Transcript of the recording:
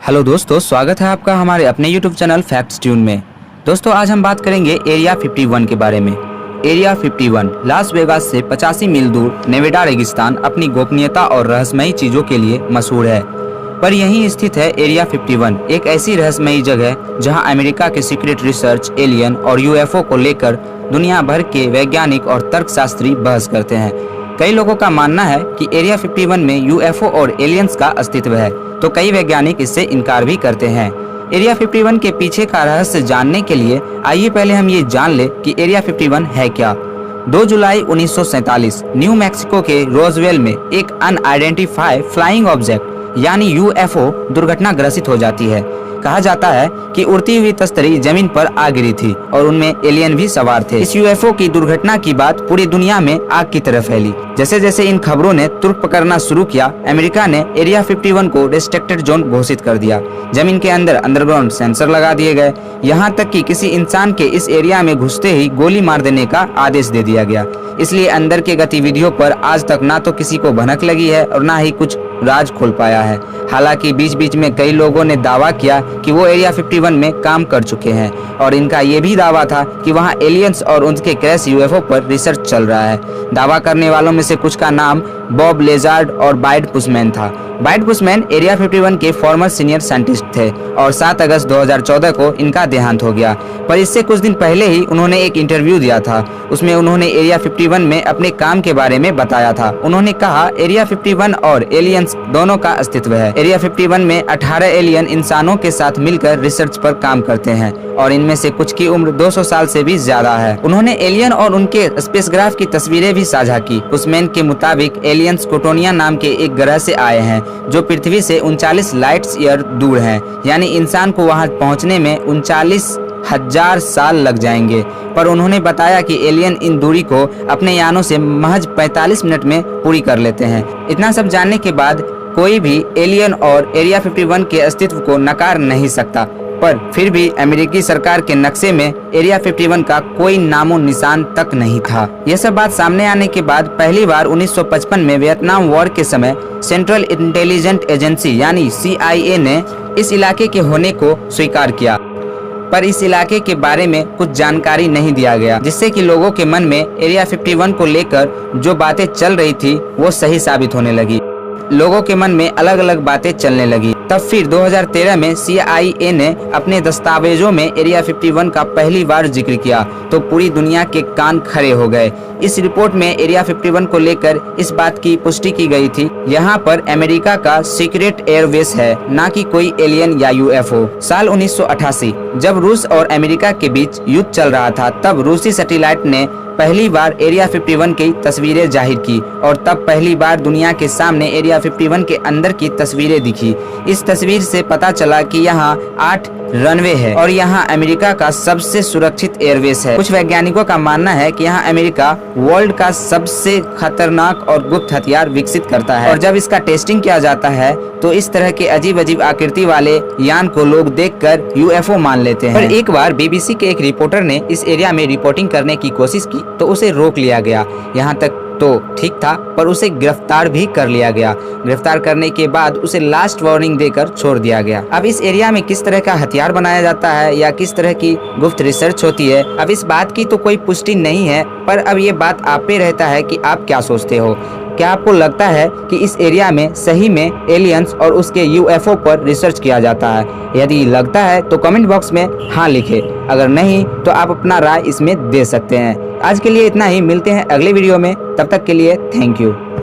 Hello दोस्तों, स्वागत है आपका हमारे अपने यूट्यूब चैनल फैक्ट्स ट्यून में। दोस्तों आज हम बात करेंगे एरिया 51 के बारे में। एरिया 51 लास वेगास से 85 मील दूर नेवाडा रेगिस्तान अपनी गोपनीयता और रहस्यमयी चीजों के लिए मशहूर है। पर यहीं स्थित है एरिया 51, एक ऐसी रहस्यमयी जगह जहां अमेरिका के सीक्रेट रिसर्च, एलियन और यूएफओ को लेकर दुनिया भर के वैज्ञानिक और तर्कशास्त्री बहस करते हैं। कई लोगों का मानना है कि एरिया 51 में यूएफओ और एलियंस का अस्तित्व है, तो कई वैज्ञानिक इससे इनकार भी करते हैं। एरिया 51 के पीछे का रहस्य जानने के लिए आइए पहले हम ये जान ले कि एरिया 51 है क्या। 2 जुलाई 1947 न्यू मैक्सिको के रोजवेल में एक अनआइडेंटिफाइड फ्लाइंग ऑब्जेक्ट यानी यूएफओ दुर्घटनाग्रस्त हो जाती है। कहा जाता है कि उड़ती हुई तस्तरी जमीन पर आ गिरी थी और उनमें एलियन भी सवार थे। इस यूएफओ की दुर्घटना की बात पूरी दुनिया में आग की तरह फैली। जैसे जैसे इन खबरों ने तुर्क पकड़ना शुरू किया, अमेरिका ने एरिया 51 को रेस्ट्रिक्टेड जोन घोषित कर दिया। जमीन के अंदर अंडरग्राउंड सेंसर लगा दिए गए, यहाँ तक कि किसी इंसान के इस एरिया में घुसते ही गोली मार देने का आदेश दे दिया गया। इसलिए अंदर के गतिविधियों पर आज तक ना तो किसी को भनक लगी है और ना ही कुछ राज खोल पाया है। हालांकि बीच बीच में कई लोगों ने दावा किया कि वो एरिया 51 में काम कर चुके हैं और इनका ये भी दावा था कि वहाँ एलियंस और उनके क्रैश यूएफओ पर रिसर्च चल रहा है। दावा करने वालों में से कुछ का नाम बॉब लेजार्ड और बाइट पुशमैन था। बाइट पुशमैन एरिया 51 के फॉर्मर सीनियर साइंटिस्ट थे और 7 अगस्त 2014 को इनका देहांत हो गया। पर इससे कुछ दिन पहले ही उन्होंने एक इंटरव्यू दिया था। उसमें उन्होंने एरिया 51 में अपने काम के बारे में बताया था। उन्होंने कहा, एरिया 51 और एलियंस दोनों का अस्तित्व है। एरिया 51 में 18 एलियन इंसानों के साथ मिलकर रिसर्च पर काम करते हैं और इनमें से कुछ की उम्र 200 साल से भी ज्यादा है। उन्होंने एलियन और उनके स्पेसक्राफ्ट की तस्वीरें भी साझा की। पुशमैन के मुताबिक एलियंस कोटोनिया नाम के एक ग्रह से आए हैं जो पृथ्वी से 39 लाइट ईयर दूर है, यानी इंसान को वहां पहुंचने में 39,000 साल लग जाएंगे। पर उन्होंने बताया कि एलियन इन दूरी को अपने यानों से महज 45 मिनट में पूरी कर लेते हैं। इतना सब जानने के बाद कोई भी एलियन और एरिया 51 के अस्तित्व को नकार नहीं सकता, पर फिर भी अमेरिकी सरकार के नक्शे में एरिया 51 का कोई नामो निशान तक नहीं था। यह सब बात सामने आने के बाद पहली बार 1955 में वियतनाम वॉर के समय सेंट्रल इंटेलिजेंस एजेंसी यानी CIA ने इस इलाके के होने को स्वीकार किया, पर इस इलाके के बारे में कुछ जानकारी नहीं दिया गया, जिससे कि लोगों के मन में एरिया 51 को लेकर जो बातें चल रही थी वो सही साबित होने लगी। लोगों के मन में अलग अलग बातें चलने लगी। तब फिर 2013 में CIA ने अपने दस्तावेजों में एरिया 51 का पहली बार जिक्र किया तो पूरी दुनिया के कान खड़े हो गए। इस रिपोर्ट में एरिया 51 को लेकर इस बात की पुष्टि की गई थी, यहाँ पर अमेरिका का सीक्रेट एयरवेस है, ना कि कोई एलियन या यूएफओ। साल 1988 जब रूस और अमेरिका के बीच युद्ध चल रहा था, तब रूसी सैटेलाइट ने पहली बार एरिया 51 की तस्वीरें जाहिर की और तब पहली बार दुनिया के सामने एरिया 51 के अंदर की तस्वीरें दिखी। इस तस्वीर से पता चला कि यहाँ 8 रनवे है और यहाँ अमेरिका का सबसे सुरक्षित एयरवेस है। कुछ वैज्ञानिकों का मानना है कि यहाँ अमेरिका वर्ल्ड का सबसे खतरनाक और गुप्त हथियार विकसित करता है और जब इसका टेस्टिंग किया जाता है तो इस तरह के अजीब अजीब आकृति वाले यान को लोग देखकर यूएफओ मान लेते हैं। पर एक बार BBC के एक रिपोर्टर ने इस एरिया में रिपोर्टिंग करने की कोशिश की तो उसे रोक लिया गया। यहाँ तक तो ठीक था, पर उसे गिरफ्तार भी कर लिया गया। गिरफ्तार करने के बाद उसे लास्ट वार्निंग देकर छोड़ दिया गया। अब इस एरिया में किस तरह का हथियार बनाया जाता है या किस तरह की गुप्त रिसर्च होती है, अब इस बात की तो कोई पुष्टि नहीं है। पर अब ये बात आप पे रहता है कि आप क्या सोचते हो। क्या आपको लगता है कि इस एरिया में सही में एलियंस और उसके यूएफओ पर रिसर्च किया जाता है? यदि लगता है तो कमेंट बॉक्स में हाँ लिखें, अगर नहीं तो आप अपना राय इसमें दे सकते हैं। आज के लिए इतना ही, मिलते हैं अगले वीडियो में, तब तक के लिए थैंक यू।